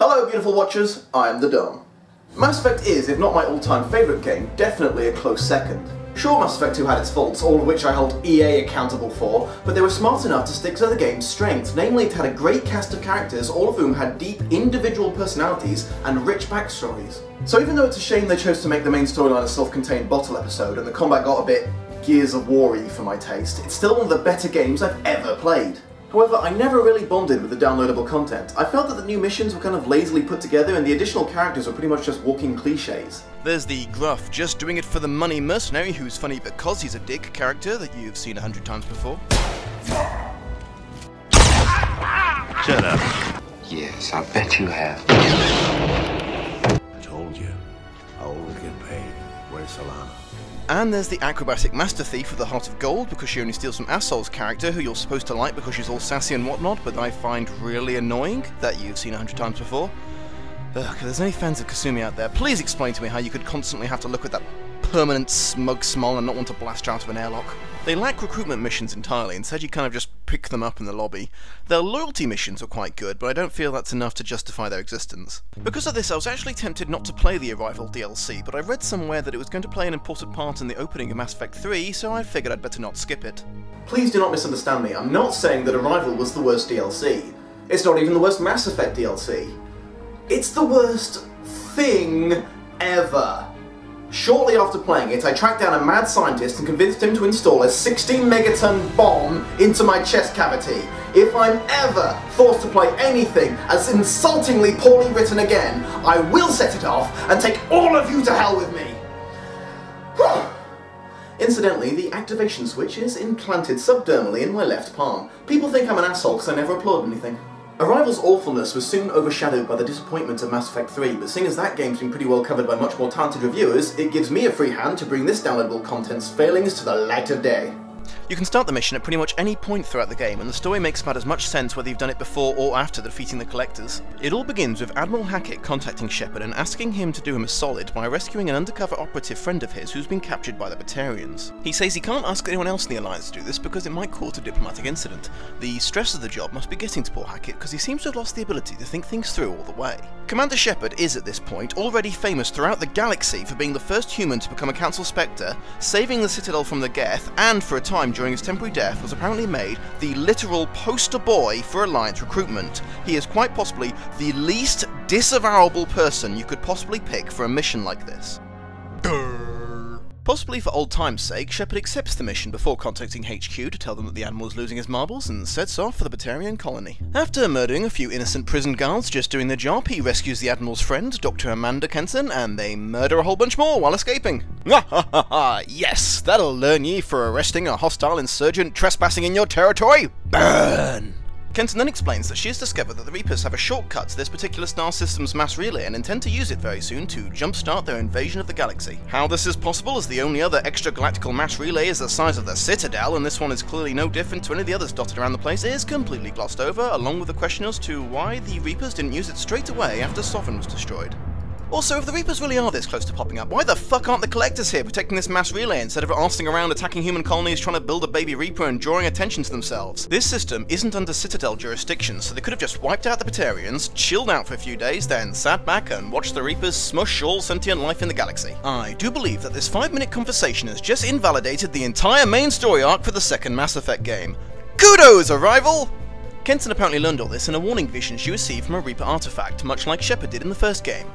Hello beautiful watchers, I am the Dom. Mass Effect is, if not my all-time favourite game, definitely a close second. Sure, Mass Effect 2 had its faults, all of which I hold EA accountable for, but they were smart enough to stick to the game's strengths, namely it had a great cast of characters, all of whom had deep individual personalities and rich backstories. So even though it's a shame they chose to make the main storyline a self-contained bottle episode and the combat got a bit Gears of War-y for my taste, it's still one of the better games I've ever played. However, I never really bonded with the downloadable content. I felt that the new missions were kind of lazily put together and the additional characters were pretty much just walking cliches. There's the gruff, just doing it for the money mercenary who's funny because he's a dick character that you've seen 100 times before. Shut up. Yes, I bet you have. I told you. I always get paid. Where's Solana? And there's the acrobatic master thief with the heart of gold because she only steals from Assol's character who you're supposed to like because she's all sassy and whatnot, but I find really annoying that you've seen 100 times before. Ugh, if there's any fans of Kasumi out there, please explain to me how you could constantly have to look at that permanent smug smile and not want to blast her out of an airlock. They lack recruitment missions entirely, instead you kind of just pick them up in the lobby. Their loyalty missions are quite good, but I don't feel that's enough to justify their existence. Because of this, I was actually tempted not to play the Arrival DLC, but I read somewhere that it was going to play an important part in the opening of Mass Effect 3, so I figured I'd better not skip it. Please do not misunderstand me, I'm not saying that Arrival was the worst DLC. It's not even the worst Mass Effect DLC. It's the worst thing ever. Shortly after playing it, I tracked down a mad scientist and convinced him to install a 16 megaton bomb into my chest cavity. If I'm ever forced to play anything as insultingly poorly written again, I will set it off and take all of you to hell with me. Incidentally, the activation switch is implanted subdermally in my left palm. People think I'm an asshole because I never upload anything. Arrival's awfulness was soon overshadowed by the disappointment of Mass Effect 3, but seeing as that game's been pretty well covered by much more talented reviewers, it gives me a free hand to bring this downloadable content's failings to the light of day. You can start the mission at pretty much any point throughout the game, and the story makes about as much sense whether you've done it before or after defeating the Collectors. It all begins with Admiral Hackett contacting Shepard and asking him to do him a solid by rescuing an undercover operative friend of his who's been captured by the Batarians. He says he can't ask anyone else in the Alliance to do this because it might cause a diplomatic incident. The stress of the job must be getting to poor Hackett because he seems to have lost the ability to think things through all the way. Commander Shepard is, at this point, already famous throughout the galaxy for being the first human to become a Council Spectre, saving the Citadel from the Geth, and for a time during his temporary death was apparently made the literal poster boy for Alliance recruitment. He is quite possibly the least disavowable person you could possibly pick for a mission like this. Possibly for old time's sake, Shepard accepts the mission before contacting HQ to tell them that the Admiral is losing his marbles and sets off for the Batarian colony. After murdering a few innocent prison guards just doing their job, he rescues the Admiral's friend, Dr. Amanda Kenson, and they murder a whole bunch more while escaping. Yes, that'll learn ye for arresting a hostile insurgent trespassing in your territory. Burn! Kenton then explains that she has discovered that the Reapers have a shortcut to this particular star system's mass relay and intend to use it very soon to jumpstart their invasion of the galaxy. How this is possible, as the only other extragalactical mass relay is the size of the Citadel, and this one is clearly no different to any of the others dotted around the place, is completely glossed over, along with the question as to why the Reapers didn't use it straight away after Sovereign was destroyed. Also, if the Reapers really are this close to popping up, why the fuck aren't the Collectors here protecting this mass relay instead of arsing around attacking human colonies trying to build a baby Reaper and drawing attention to themselves? This system isn't under Citadel jurisdiction, so they could have just wiped out the Batarians, chilled out for a few days, then sat back and watched the Reapers smush all sentient life in the galaxy. I do believe that this 5-minute conversation has just invalidated the entire main story arc for the second Mass Effect game. Kudos, Arrival! Kenton apparently learned all this in a warning vision she received from a Reaper artifact, much like Shepard did in the first game.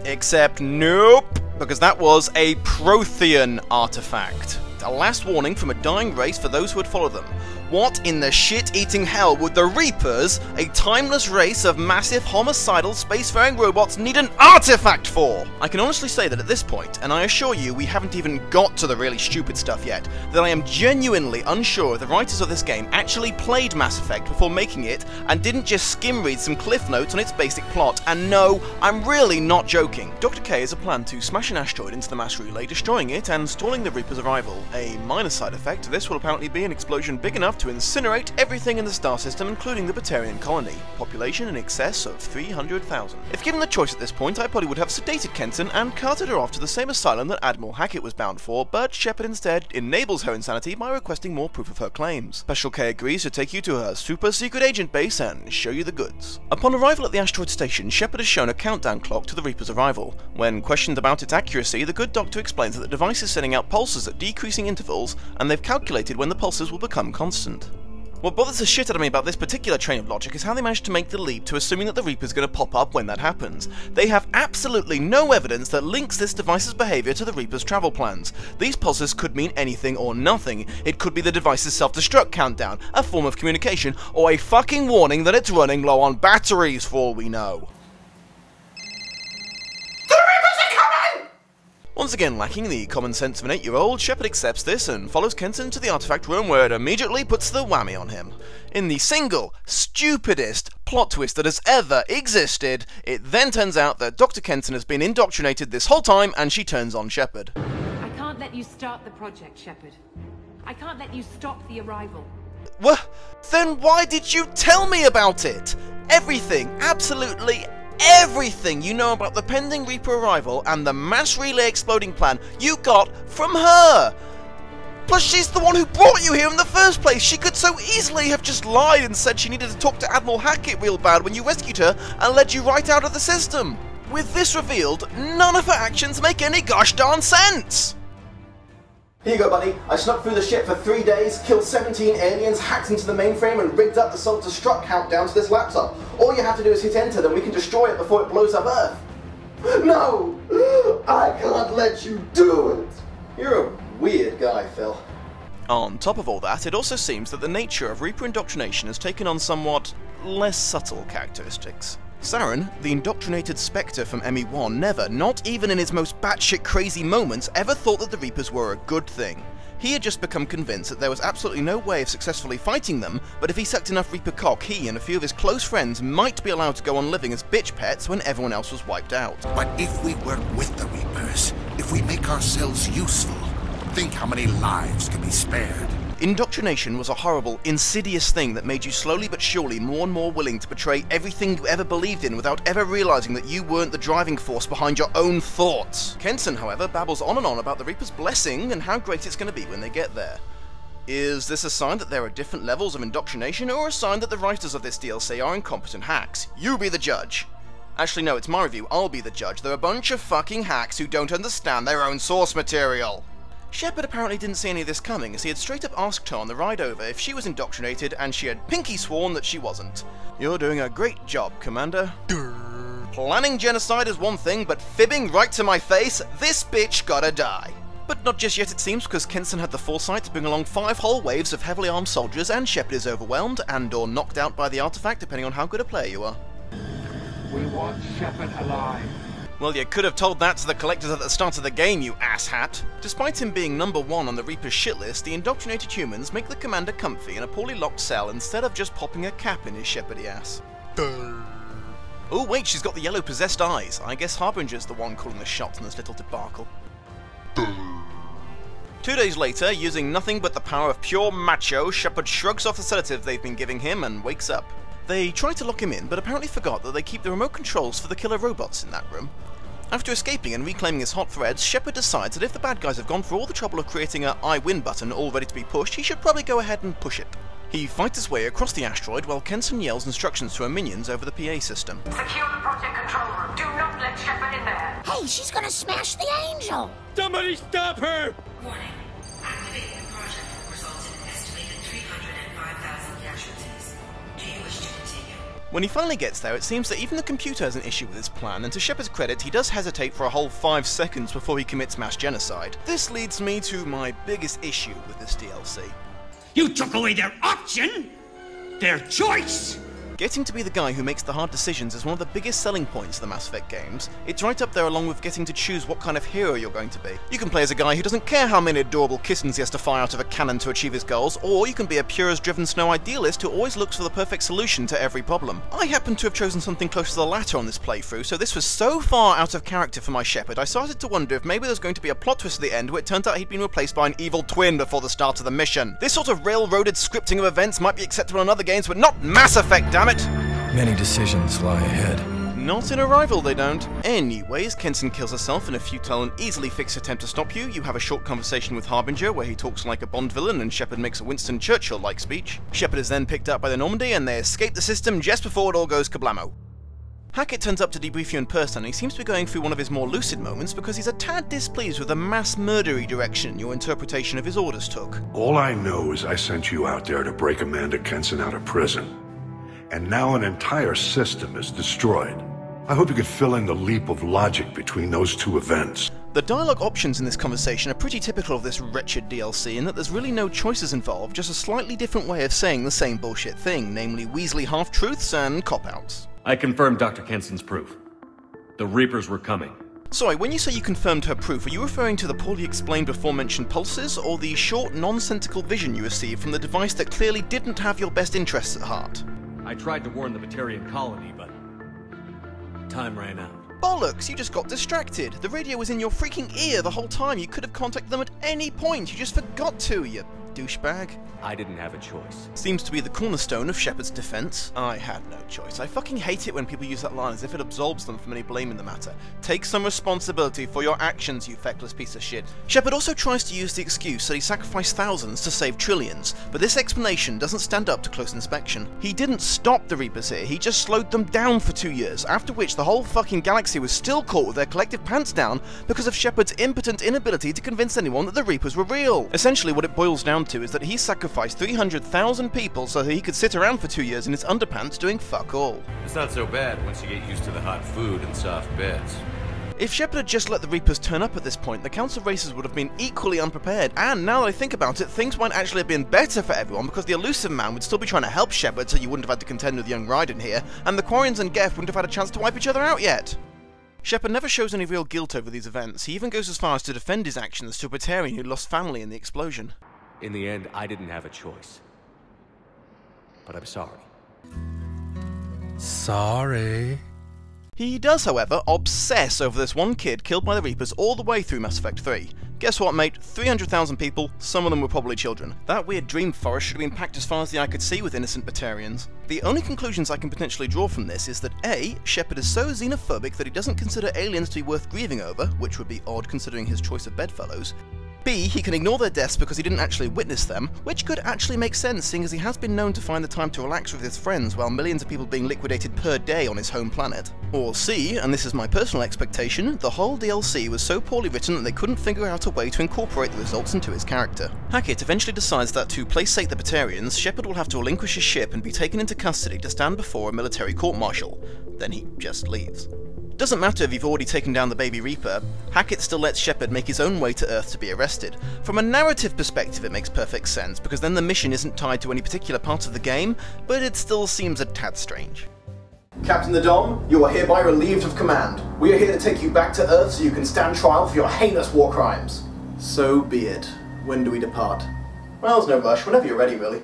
Except nope, because that was a Prothean artifact. A last warning from a dying race for those who would follow them. What in the shit-eating hell would the Reapers, a timeless race of massive homicidal spacefaring robots, need an artifact for? I can honestly say that at this point, and I assure you we haven't even got to the really stupid stuff yet, that I am genuinely unsure if the writers of this game actually played Mass Effect before making it and didn't just skim read some cliff notes on its basic plot. And no, I'm really not joking. Dr. K has a plan to smash an asteroid into the mass relay, destroying it and stalling the Reapers' arrival. A minor side effect, this will apparently be an explosion big enough enough to incinerate everything in the star system, including the Batarian colony, population in excess of 300,000. If given the choice at this point, I probably would have sedated Kenton and carted her off to the same asylum that Admiral Hackett was bound for, but Shepard instead enables her insanity by requesting more proof of her claims. Special K agrees to take you to her super secret agent base and show you the goods. Upon arrival at the asteroid station, Shepard has shown a countdown clock to the Reaper's arrival. When questioned about its accuracy, the good doctor explains that the device is sending out pulses at decreasing intervals, and they've calculated when the pulses will become constant. What bothers the shit out of me about this particular train of logic is how they managed to make the leap to assuming that the Reaper's going to pop up when that happens. They have absolutely no evidence that links this device's behaviour to the Reaper's travel plans. These pulses could mean anything or nothing. It could be the device's self-destruct countdown, a form of communication, or a fucking warning that it's running low on batteries for all we know. Once again lacking the common sense of an 8-year-old, Shepard accepts this and follows Kenton to the artifact room where it immediately puts the whammy on him. In the single, stupidest plot twist that has ever existed, it then turns out that Dr. Kenton has been indoctrinated this whole time and she turns on Shepard. I can't let you start the project, Shepard. I can't let you stop the arrival. Well, then why did you tell me about it? Everything, absolutely everything you know about the pending Reaper arrival and the mass relay exploding plan you got from her! Plus she's the one who brought you here in the first place! She could so easily have just lied and said she needed to talk to Admiral Hackett real bad when you rescued her and led you right out of the system! With this revealed, none of her actions make any gosh darn sense! Here you go, buddy. I snuck through the ship for 3 days, killed 17 aliens, hacked into the mainframe, and rigged up the self-destruct countdown to this laptop. All you have to do is hit enter, then we can destroy it before it blows up Earth. No! I can't let you do it! You're a weird guy, Phil. On top of all that, it also seems that the nature of Reaper indoctrination has taken on somewhat less subtle characteristics. Saren, the indoctrinated Spectre from ME1, never, not even in his most batshit crazy moments, ever thought that the Reapers were a good thing. He had just become convinced that there was absolutely no way of successfully fighting them, but if he sucked enough Reaper cock, he and a few of his close friends might be allowed to go on living as bitch pets when everyone else was wiped out. But if we work with the Reapers, if we make ourselves useful, think how many lives can be spared. Indoctrination was a horrible, insidious thing that made you slowly but surely more and more willing to betray everything you ever believed in without ever realizing that you weren't the driving force behind your own thoughts. Kenton, however, babbles on and on about the Reaper's blessing and how great it's going to be when they get there. Is this a sign that there are different levels of indoctrination, or a sign that the writers of this DLC are incompetent hacks? You be the judge. Actually no, it's my review, I'll be the judge. They're a bunch of fucking hacks who don't understand their own source material. Shepard apparently didn't see any of this coming, as he had straight up asked her on the ride over if she was indoctrinated, and she had pinky sworn that she wasn't. You're doing a great job, Commander. Planning genocide is one thing, but fibbing right to my face? This bitch gotta die. But not just yet, it seems, because Kenton had the foresight to bring along 5 whole waves of heavily armed soldiers, and Shepard is overwhelmed and or knocked out by the artifact, depending on how good a player you are. We want Shepard alive. Well, you could have told that to the collectors at the start of the game, you asshat. Despite him being number 1 on the Reaper's shit list, the indoctrinated humans make the commander comfy in a poorly locked cell instead of just popping a cap in his shepherdy ass. Oh wait, she's got the yellow possessed eyes. I guess Harbinger's the one calling the shots in this little debacle. 2 days later, using nothing but the power of pure macho, Shepard shrugs off the sedative they've been giving him and wakes up. They try to lock him in, but apparently forgot that they keep the remote controls for the killer robots in that room. After escaping and reclaiming his hot threads, Shepard decides that if the bad guys have gone through all the trouble of creating a I win button all ready to be pushed, he should probably go ahead and push it. He fights his way across the asteroid while Kenton yells instructions to her minions over the PA system. Secure the project control room. Do not let Shepard in there. Hey, she's gonna smash the angel! Somebody stop her! Warning. Activating the project will result in an estimated 305,000 casualties. Do you wish to continue? When he finally gets there, it seems that even the computer has an issue with his plan, and to Shepard's credit, he does hesitate for a whole 5 seconds before he commits mass genocide. This leads me to my biggest issue with this DLC. You took away their option, their choice. Getting to be the guy who makes the hard decisions is one of the biggest selling points of the Mass Effect games. It's right up there along with getting to choose what kind of hero you're going to be. You can play as a guy who doesn't care how many adorable kittens he has to fire out of a cannon to achieve his goals, or you can be a pure-as-driven snow idealist who always looks for the perfect solution to every problem. I happen to have chosen something close to the latter on this playthrough, so this was so far out of character for my Shepard, I started to wonder if maybe there's going to be a plot twist at the end where it turns out he'd been replaced by an evil twin before the start of the mission. This sort of railroaded scripting of events might be acceptable in other games, but not Mass Effect, damn it! Many decisions lie ahead. Not in Arrival, they don't. Anyways, Kenton kills herself in a futile and easily fixed attempt to stop you. You have a short conversation with Harbinger where he talks like a Bond villain and Shepard makes a Winston Churchill-like speech. Shepard is then picked up by the Normandy and they escape the system just before it all goes kablamo. Hackett turns up to debrief you in person and he seems to be going through one of his more lucid moments because he's a tad displeased with the mass murdery direction your interpretation of his orders took. All I know is I sent you out there to break Amanda Kenson out of prison. And now an entire system is destroyed. I hope you could fill in the leap of logic between those two events. The dialogue options in this conversation are pretty typical of this wretched DLC in that there's really no choices involved, just a slightly different way of saying the same bullshit thing, namely Weasley half-truths and cop-outs. I confirmed Dr. Kenson's proof. The Reapers were coming. Sorry, when you say you confirmed her proof, are you referring to the poorly explained before-mentioned pulses, or the short, nonsensical vision you received from the device that clearly didn't have your best interests at heart? I tried to warn the Batarian colony, but time ran out. Bollocks, you just got distracted. The radio was in your freaking ear the whole time. You could have contacted them at any point. You just forgot to, you douchebag. I didn't have a choice. Seems to be the cornerstone of Shepard's defense. I had no choice. I fucking hate it when people use that line as if it absolves them from any blame in the matter. Take some responsibility for your actions, you feckless piece of shit. Shepard also tries to use the excuse that he sacrificed thousands to save trillions, but this explanation doesn't stand up to close inspection. He didn't stop the Reapers here, he just slowed them down for 2 years, after which the whole fucking galaxy was still caught with their collective pants down because of Shepard's impotent inability to convince anyone that the Reapers were real. Essentially what it boils down to is that he sacrificed 300,000 people so that he could sit around for 2 years in his underpants doing fuck all. It's not so bad once you get used to the hot food and soft beds. If Shepard had just let the Reapers turn up at this point, the Council races would have been equally unprepared, and now that I think about it, things might actually have been better for everyone because the Elusive Man would still be trying to help Shepard so you wouldn't have had to contend with young Raiden here, and the Quarians and Geth wouldn't have had a chance to wipe each other out yet. Shepard never shows any real guilt over these events. He even goes as far as to defend his actions to a Batarian who lost family in the explosion. In the end, I didn't have a choice. But I'm sorry. Sorry. He does, however, obsess over this one kid killed by the Reapers all the way through Mass Effect 3. Guess what, mate? 300,000 people, some of them were probably children. That weird dream forest should have been packed as far as the eye could see with innocent Batarians. The only conclusions I can potentially draw from this is that A, Shepard is so xenophobic that he doesn't consider aliens to be worth grieving over, which would be odd considering his choice of bedfellows. B, he can ignore their deaths because he didn't actually witness them, which could actually make sense seeing as he has been known to find the time to relax with his friends while millions of people are being liquidated per day on his home planet. Or C, and this is my personal expectation, the whole DLC was so poorly written that they couldn't figure out a way to incorporate the results into his character. Hackett eventually decides that to placate the Batarians, Shepard will have to relinquish his ship and be taken into custody to stand before a military court-martial. Then he just leaves. Doesn't matter if you've already taken down the baby Reaper, Hackett still lets Shepard make his own way to Earth to be arrested. From a narrative perspective it makes perfect sense, because then the mission isn't tied to any particular part of the game, but it still seems a tad strange. Captain the Dom, you are hereby relieved of command. We are here to take you back to Earth so you can stand trial for your heinous war crimes. So be it. When do we depart? Well, there's no rush, whenever you're ready, really.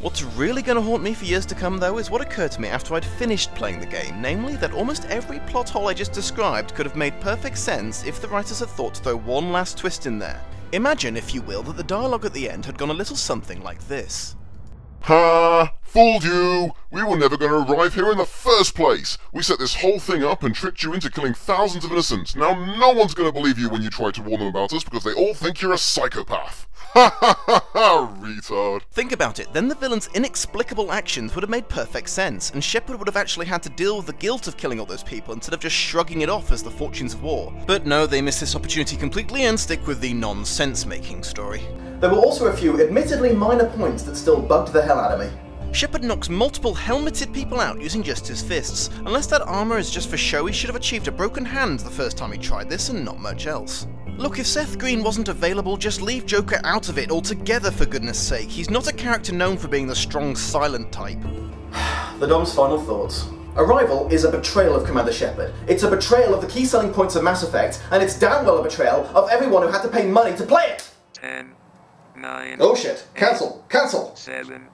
What's really going to haunt me for years to come, though, is what occurred to me after I'd finished playing the game, namely that almost every plot hole I just described could have made perfect sense if the writers had thought to throw one last twist in there. Imagine, if you will, that the dialogue at the end had gone a little something like this. Ha! Fooled you! We were never going to arrive here in the first place! We set this whole thing up and tricked you into killing thousands of innocents. Now no one's going to believe you when you try to warn them about us because they all think you're a psychopath. Ha ha ha ha, retard. Think about it, then the villain's inexplicable actions would have made perfect sense, and Shepard would have actually had to deal with the guilt of killing all those people instead of just shrugging it off as the fortunes of war. But no, they miss this opportunity completely and stick with the nonsense-making story. There were also a few admittedly minor points that still bugged the hell out of me. Shepard knocks multiple helmeted people out using just his fists. Unless that armor is just for show, he should have achieved a broken hand the first time he tried this and not much else. Look, if Seth Green wasn't available, just leave Joker out of it altogether, for goodness sake. He's not a character known for being the strong, silent type. The Dom's final thoughts. Arrival is a betrayal of Commander Shepard. It's a betrayal of the key selling points of Mass Effect, and it's damn well a betrayal of everyone who had to pay money to play it! 10, 9... Oh shit. Cancel. Cancel! 7,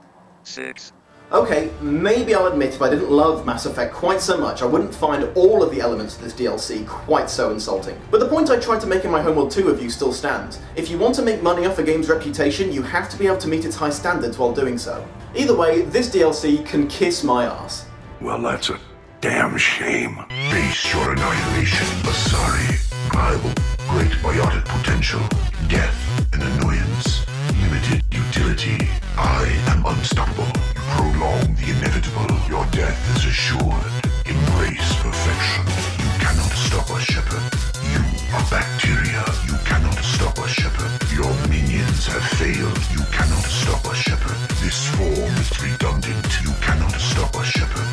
6... Okay, maybe I'll admit if I didn't love Mass Effect quite so much, I wouldn't find all of the elements of this DLC quite so insulting. But the point I tried to make in my Homeworld 2 review still stands. If you want to make money off a game's reputation, you have to be able to meet its high standards while doing so. Either way, this DLC can kiss my ass. Well, that's a damn shame. Face your annihilation, Asari. Pliable, great biotic potential, death and annoyance, limited utility. I am unstoppable. You prolong the inevitable. Your death is assured. Embrace perfection. You cannot stop us, Shepard. You are bacteria. You cannot stop us, Shepard. Your minions have failed. You cannot stop us, Shepard. This form is redundant. You cannot stop us, Shepard.